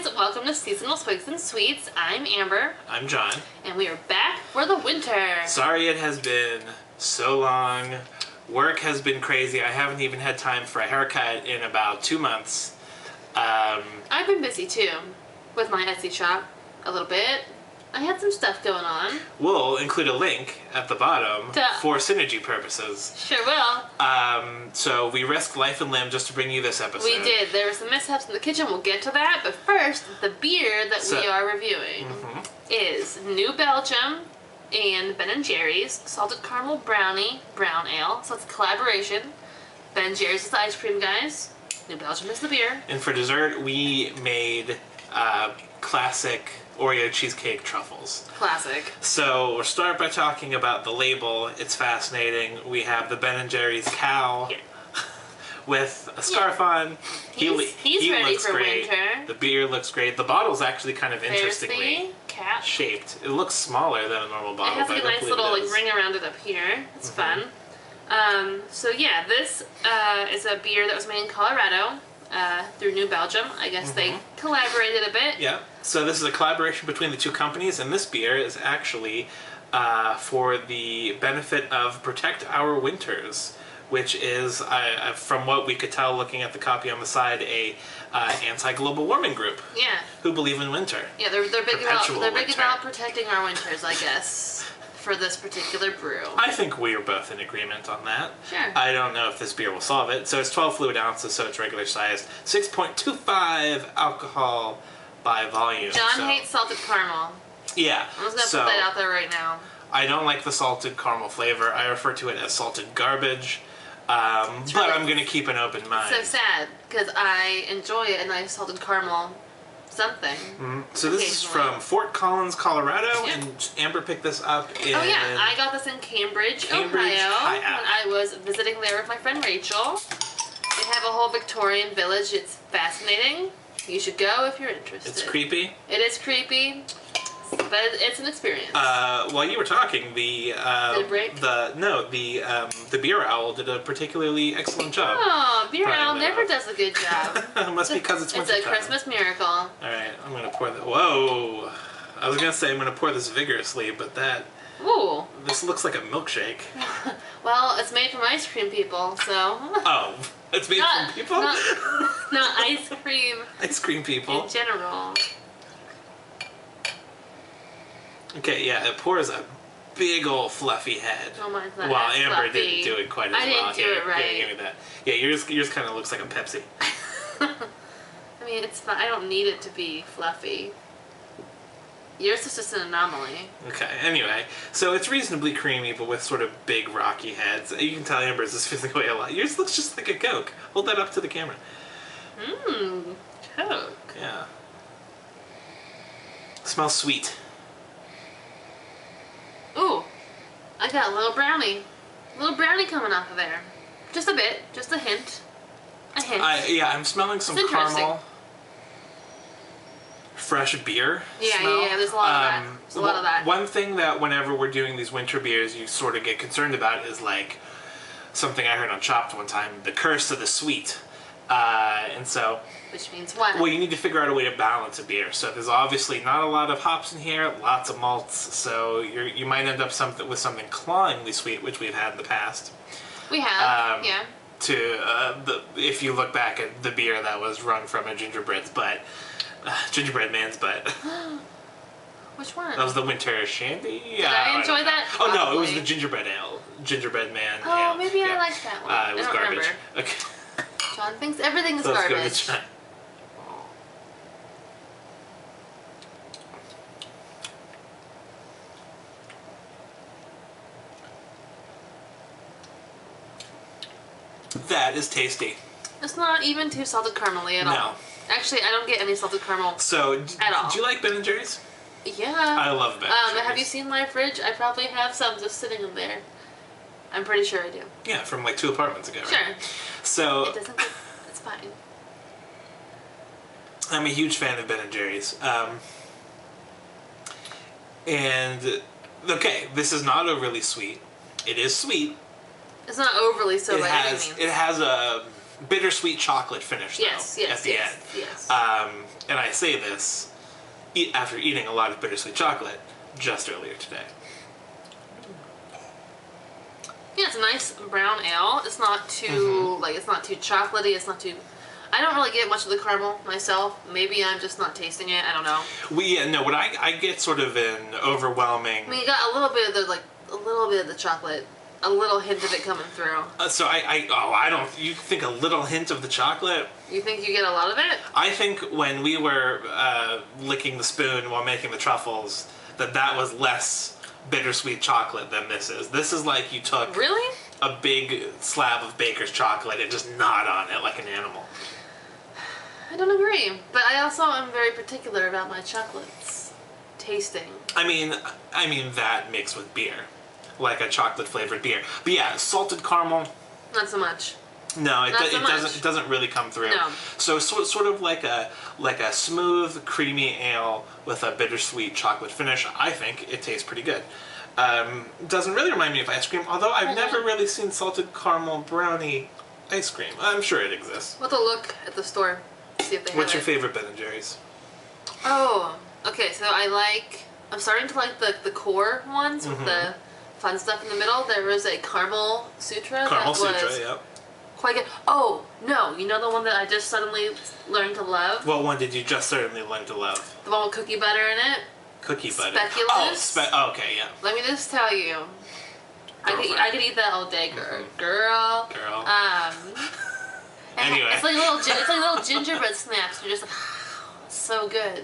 guys, welcome to Seasonal Swigs and Sweets. I'm Amber. I'm John. And we are back for the winter. Sorry it has been so long. Work has been crazy. I haven't even had time for a haircut in about 2 months. I've been busy too, with my Etsy shop a little bit. I had some stuff going on. We'll include a link at the bottom for synergy purposes. Sure will. So we risked life and limb just to bring you this episode. We did. There were some mishaps in the kitchen. We'll get to that. But first, the beer that we are reviewing is New Belgium and Ben & Jerry's Salted Caramel Brownie Brown Ale. So it's a collaboration. Ben & Jerry's is the ice cream guys. New Belgium is the beer. And for dessert, we made classic Oreo cheesecake truffles. Classic. So we'll start by talking about the label. It's fascinating. We have the Ben & Jerry's cow with a scarf on. He's ready looks for great. winter. The beer looks great. The bottle's actually kind of interestingly There's the cap. shaped. It looks smaller than a normal bottle. It has like a but I nice believe little it like is. ring around it up here. It's fun. So yeah, this is a beer that was made in Colorado through New Belgium. I guess they collaborated a bit. Yeah. So this is a collaboration between the two companies, and this beer is actually for the benefit of Protect Our Winters, which is, from what we could tell looking at the copy on the side, a anti-global warming group. Yeah. Who believe in winter. Yeah, they're big Perpetual about winter. protecting our winters, I guess, for this particular brew. I think we are both in agreement on that. Sure. I don't know if this beer will solve it. So it's 12 fluid ounces, so it's regular sized. 6.25 alcohol by volume. John hates salted caramel. Yeah. I'm just gonna put that out there right now. I don't like the salted caramel flavor. I refer to it as salted garbage. But really, I'm going to keep an open mind. So sad, because I enjoy a nice salted caramel something. So this is from Fort Collins, Colorado, and Amber picked this up in... Oh yeah, I got this in Cambridge, Ohio, when I was visiting there with my friend Rachel. They have a whole Victorian village. It's fascinating. You should go if you're interested. It's creepy. It is creepy, but it's an experience. While you were talking, Did it break? the beer owl did a particularly excellent job. Oh, beer owl never does a good job. It must be because it's winter It's a Christmas miracle. All right, I'm gonna pour that. Whoa! I was gonna say I'm gonna pour this vigorously, but Ooh. this looks like a milkshake. Well, it's made from ice cream people, so. Oh, it's made from people? Not ice cream. Ice cream people. In general. Okay, yeah, it pours a big old fluffy head. Oh my god. Well, Amber fluffy. didn't do it quite as well. I didn't do it right. Here, give me that. Yeah, yours kind of looks like a Pepsi. I mean, it's fine. I don't need it to be fluffy. Yours is just an anomaly. Okay, anyway, so it's reasonably creamy, but with sort of big rocky heads. You can tell Amber's is fizzing away a lot. Yours looks just like a Coke. Hold that up to the camera. Coke. Yeah. Smells sweet. Ooh, I got a little brownie. A little brownie coming off of there. Just a bit. Just a hint. A hint. Yeah, I'm smelling some caramel. Fresh beer smell. Yeah, there's a lot of that. There's a lot of that. One thing that whenever we're doing these winter beers, you sort of get concerned about is like something I heard on Chopped one time, the curse of the sweet. And so... Which means what? Well, you need to figure out a way to balance a beer. So there's obviously not a lot of hops in here, lots of malts, so you might end up with something clawingly sweet, which we've had in the past. We have, yeah. If you look back at the beer that was run from a gingerbread man's butt. Which one? That was the winter shandy. Did I enjoy that? Oh no, it Probably. was the gingerbread ale. Gingerbread man ale. Oh, maybe I liked that one. It was I don't garbage. remember. Okay. John thinks everything is So let's garbage. go to John. That is tasty. It's not even too salted caramely at all. No. Actually, I don't get any salted caramel at all. Do you like Ben & Jerry's? Yeah. I love Ben & Jerry's. Have you seen my fridge? I probably have some just sitting in there. I'm pretty sure I do. Yeah, from like 2 apartments ago, right? Sure. So it doesn't. It's fine. I'm a huge fan of Ben & Jerry's. And okay, this is not overly sweet. It is sweet. It's not overly so by any means. It has a bittersweet chocolate finish, though, at the end. Yes. And I say this after eating a lot of bittersweet chocolate just earlier today. Yeah, it's a nice brown ale. It's not too it's not too chocolatey. It's not too. I don't really get much of the caramel myself. Maybe I'm just not tasting it. I don't know. What I get sort of an overwhelming. I mean, you got a little bit of the chocolate, a little hint of it coming through. I don't. You think a little hint of the chocolate? You think you get a lot of it? I think when we were licking the spoon while making the truffles, that was less bittersweet chocolate than this is. This is like you took really a big slab of baker's chocolate and just gnawed on it like an animal. I don't agree, but I also am very particular about my chocolates tasting. I mean that mixed with beer, like a chocolate flavored beer. But yeah, salted caramel. Not so much. No, it doesn't really come through. No. So sort of like a smooth, creamy ale with a bittersweet chocolate finish. I think it tastes pretty good. Doesn't really remind me of ice cream, although I've never really seen salted caramel brownie ice cream. I'm sure it exists. We'll have to look at the store, see if they have What's it. your favorite Ben & Jerry's? Oh, okay. So I'm starting to like the core ones with the fun stuff in the middle. There was a caramel sutra that was quite good. Oh, no. You know the one that I just suddenly learned to love? What one did you just suddenly learn to love? The one with cookie butter in it. Cookie butter. Speculoos. Oh, okay, yeah. Let me just tell you. I could eat that all day, girl. Anyway. It's like little gingerbread snaps. You're just like, it's so good.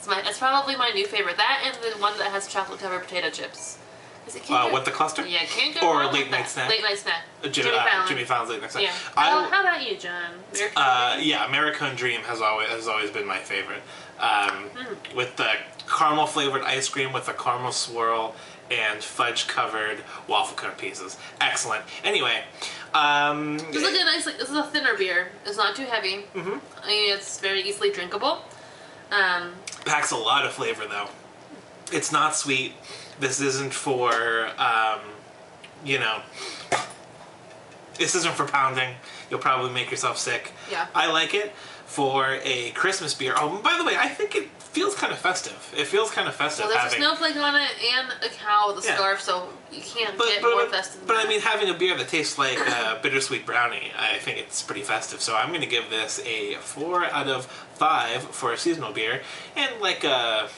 It's probably my new favorite. That and the one that has chocolate covered potato chips. With the cluster? Yeah, can't go or wrong late with night that. snack. Late night snack. Jimmy Fallon's late night snack. Yeah. How about you, John? American Dream has always been my favorite. With the caramel flavored ice cream with a caramel swirl and fudge covered waffle cone pieces. Excellent. Anyway, this is like a nice. This is a thinner beer. It's not too heavy. I mean, it's very easily drinkable. Packs a lot of flavor though. It's not sweet. This isn't for, this isn't for pounding. You'll probably make yourself sick. Yeah. I like it for a Christmas beer. Oh, by the way, I think it feels kind of festive. It feels kind of festive. Well, there's a snowflake on it and a cow with a scarf, so you can't get more festive than that. I mean, having a beer that tastes like a bittersweet brownie, I think it's pretty festive. So I'm going to give this a 4 out of 5 for a seasonal beer, and like a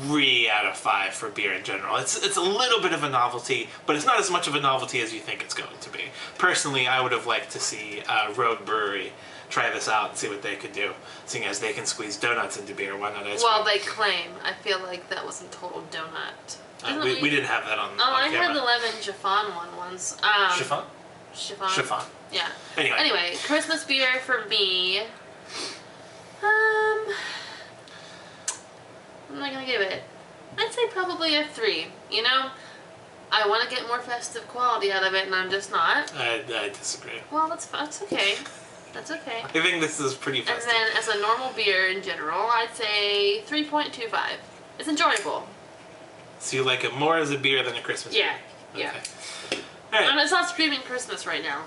3 out of 5 for beer in general. It's a little bit of a novelty, but it's not as much of a novelty as you think it's going to be. Personally, I would have liked to see Rogue Brewery try this out and see what they could do, seeing as they can squeeze donuts into beer. Why not ice cream? Well, they claim. I feel like that was a total donut. We didn't have that on Oh, on I camera. had the lemon chiffon one once. Chiffon? Chiffon. Yeah. Anyway, Christmas beer for me. What am I gonna give it? I'd say probably a 3. You know, I want to get more festive quality out of it, and I'm just not. I disagree. Well, that's okay. That's okay. I think this is pretty festive. And then, as a normal beer in general, I'd say 3.25. It's enjoyable. So you like it more as a beer than a Christmas beer? Yeah. Okay. All right. And it's not screaming Christmas right now.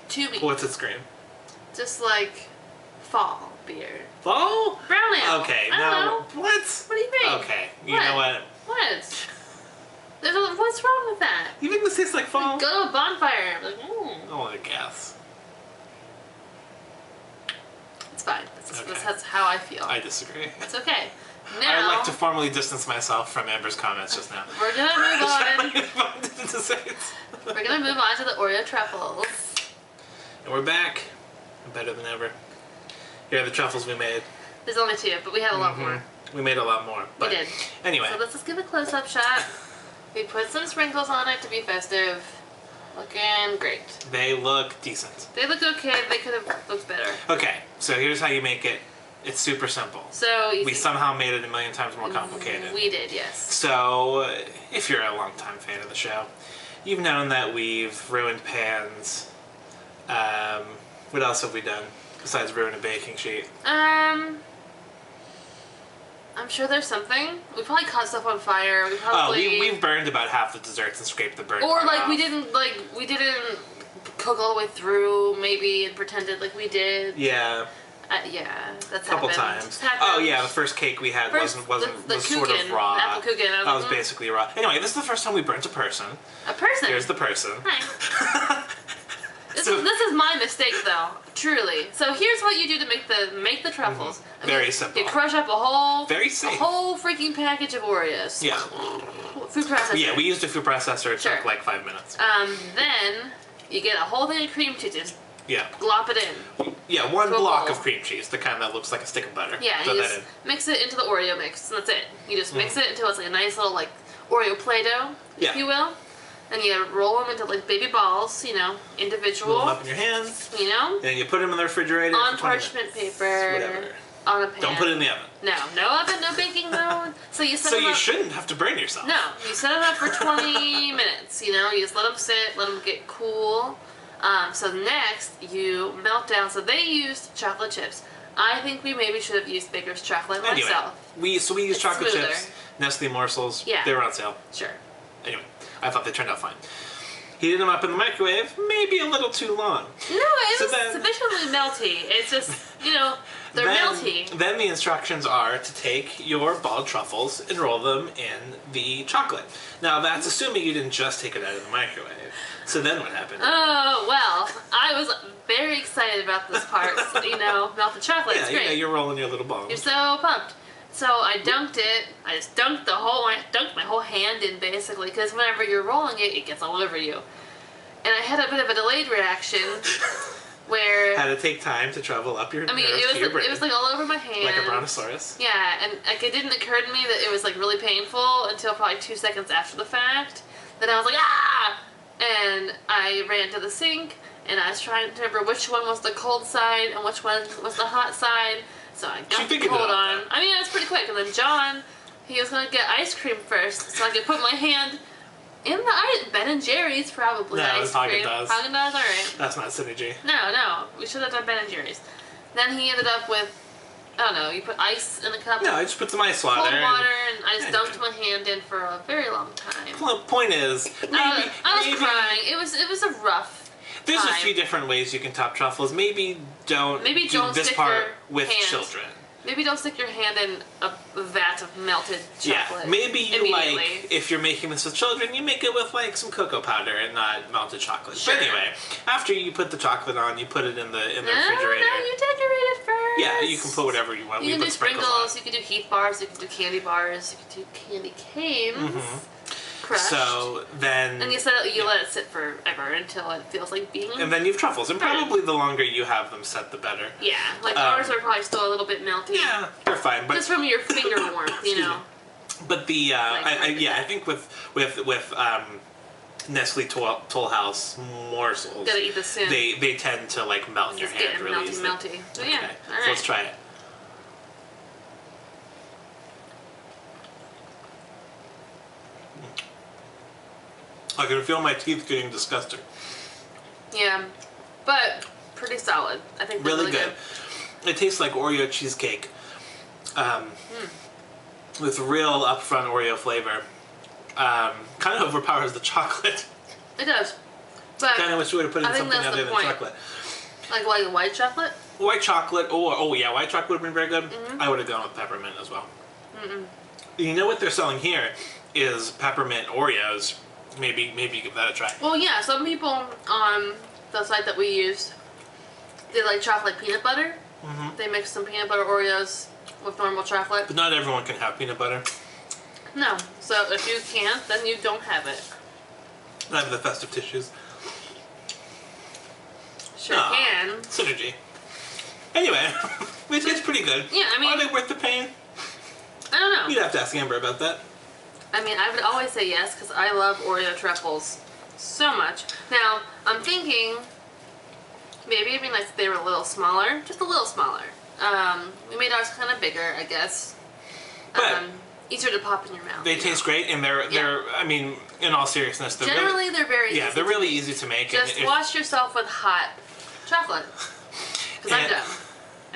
To me. What's it scream? Just like fall beer. Fall? Brown ale. Okay. I don't know. What? What do you think? Okay. You know what? What? What's wrong with that? You think this tastes like fall? Go to a bonfire. Like, Oh, I guess. It's fine. That's how I feel. I disagree. It's okay. Now, I'd like to formally distance myself from Amber's comments just now. We're gonna move on. We're We're gonna move on to the Oreo Truffles. And we're back. Better than ever. Here are the truffles we made. There's only 2, but we had a lot more. We made a lot more. But we did. Anyway. So let's just give a close-up shot. We put some sprinkles on it to be festive. Looking great. They look decent. They look okay. They could have looked better. Okay, so here's how you make it. It's super simple. So easy. We somehow made it a million times more complicated. We did, yes. So, if you're a longtime fan of the show, you've known that we've ruined pans. What else have we done besides ruin a baking sheet? I'm sure there's something. We probably caught stuff on fire. We we've burned about half the desserts and scraped the burnt Or part like off. we didn't cook all the way through, maybe, and pretended like we did. Yeah. Yeah, that's a couple times. Oh yeah, the first cake we had was sort of raw. Apple cookin. That was basically raw. Anyway, this is the first time we burnt a person. A person. Here's the person. Hi. This is my mistake though, truly. So here's what you do to make the truffles. Very simple. You crush up a whole freaking package of Oreos. Yeah. Food processor. Yeah, we used a food processor. It took like 5 minutes. Then you get a whole thing of cream cheese. Yeah. Glop it in. Yeah, one block of cream cheese, the kind that looks like a stick of butter. Yeah, you just mix it into the Oreo mix, and that's it. You just mix it until it's like a nice little like Oreo Play-Doh, if you will. And you roll them into like baby balls, you know, individual. Roll them up in your hands. You know. And you put them in the refrigerator on for 20 parchment minutes. paper. Whatever. On a pan. Don't put it in the oven. No oven, no baking mode. So you set So them you up. shouldn't have to burn yourself. No, you set it up for 20 minutes. You know, you just let them sit, let them get cool. So next you melt down. So they used chocolate chips. I think we maybe should have used Baker's chocolate myself. We used chocolate chips, Nestle morsels. Yeah. They were on sale. Sure. Anyway, I thought they turned out fine. Heated them up in the microwave, maybe a little too long. No, it was sufficiently melty. It's just, you know, they're melty. Then the instructions are to take your balled truffles and roll them in the chocolate. Now that's assuming you didn't just take it out of the microwave. So then what happened? Oh, well, I was very excited about this part. You know, melt the chocolate, it's great. Yeah, you're rolling your little balls. You're so pumped. So I dunked it. I just dunked my whole hand in basically, because whenever you're rolling it, it gets all over you. And I had a bit of a delayed reaction where had to take time to travel up your. I mean, it was like all over my hand, like a brontosaurus. Yeah, and like it didn't occur to me that it was like really painful until probably 2 seconds after the fact. Then I was like, ah! And I ran to the sink, and I was trying to remember which one was the cold side and which one was the hot side. So I got the cold on. I mean, it was pretty quick. And then John, he was going to get ice cream first, so I could put my hand in the ice. Ben & Jerry's probably ice cream. Haagen-Dazs. Haagen-Dazs, alright. That's not synergy. No. We should have done Ben & Jerry's. Then he ended up with, I don't know, you put ice in the cup. No, I just put some ice water. Cold water, and I just dumped my hand in for a very long time. Well, point is, I was crying. It was a rough There's time. a few different ways you can top truffles. Maybe don't do this part with children. Maybe don't stick your hand in a vat of melted chocolate. Yeah, maybe you like, if you're making this with children, you make it with like some cocoa powder and not melted chocolate. Sure. But anyway, after you put the chocolate on, you put it in the refrigerator. No, you decorate it first. Yeah, you can put whatever you want. You can do sprinkles, you can do Heath bars, you can do candy bars, you can do candy canes. Crushed. So then... And you let it sit forever until it feels like being... And then you have truffles. And probably the longer you have them set, the better. Yeah. Like ours are probably still a little bit melty. Yeah, they're fine. But just from your finger warmth, you know. But the... I think with Nestle Toll House morsels... Gotta eat this soon. They tend to like melt in your hand really easily. Melty. So okay. Yeah, alright. So let's try it. I can feel my teeth getting disgusted. Yeah, but pretty solid. I think really good. It tastes like Oreo cheesecake, with real upfront Oreo flavor. Kind of overpowers the chocolate. It does. But kind of wish we would have put in something other than chocolate. Like white chocolate? White chocolate, white chocolate would have been very good. I would have gone with peppermint as well. You know what they're selling here is peppermint Oreos. Maybe give that a try. Well, yeah, some people on the site that we used, they like chocolate peanut butter. They mix some peanut butter Oreos with normal chocolate. But not everyone can have peanut butter. No. So if you can't, then you don't have it. I have the festive tissues. Sure can. Synergy. Anyway, it's pretty good. Yeah, I mean... Are they worth the pain? I don't know. You'd have to ask Amber about that. I mean, I would always say yes, because I love Oreo Truffles so much. Now, I'm thinking, maybe it'd be nice if they were a little smaller. Just a little smaller. We made ours kind of bigger, I guess. But easier to pop in your mouth. They taste great, and they're I mean, in all seriousness, they're generally they're very easy. Yeah, they're really easy to make. Just wash yourself with hot chocolate, because I'm done.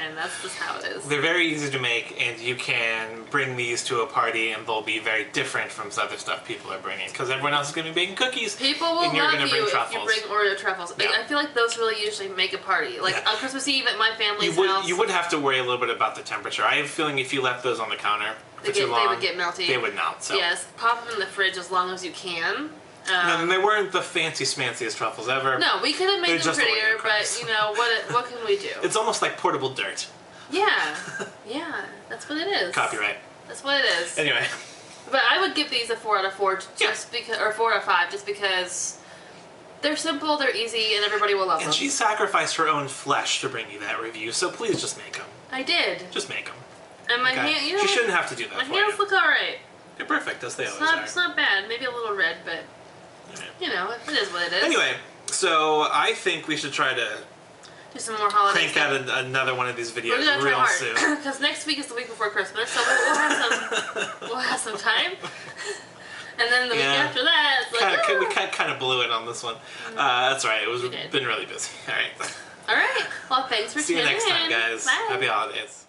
And that's just how it is. They're very easy to make, and you can bring these to a party, and they'll be very different from other stuff people are bringing, because everyone else is going to be baking cookies. People will and you're love gonna you bring if truffles. you bring Oreo truffles. Yeah. I feel like those really usually make a party. Like on Christmas Eve at my family's house. You would have to worry a little bit about the temperature. I have a feeling if you left those on the counter for too long, they would get melty. They would melt. So. Yes, pop them in the fridge as long as you can. And they weren't the fancy smanciest truffles ever. No, we could have made them prettier, but you know what can we do? It's almost like portable dirt. Yeah, that's what it is. Copyright. That's what it is. Anyway. But I would give these a 4 out of 4 just because, or 4 out of 5, just because they're simple, they're easy, and everybody will love them. And she sacrificed her own flesh to bring you that review, so please just make them. I did. Just make them. And my hand, you know, she shouldn't have to do that. My for hands you. look alright. They're perfect, as they always are. It's not bad. Maybe a little red, but you know, it is what it is. Anyway, so I think we should try to do some more holiday crank out another one of these videos real soon. Because next week is the week before Christmas, so we'll have some time. And then the week after that, it's like, we kind of blew it on this one. That's right. It was been really busy. All right. All right. Well, thanks for tuning in. See you next time, guys. Bye. Happy holidays.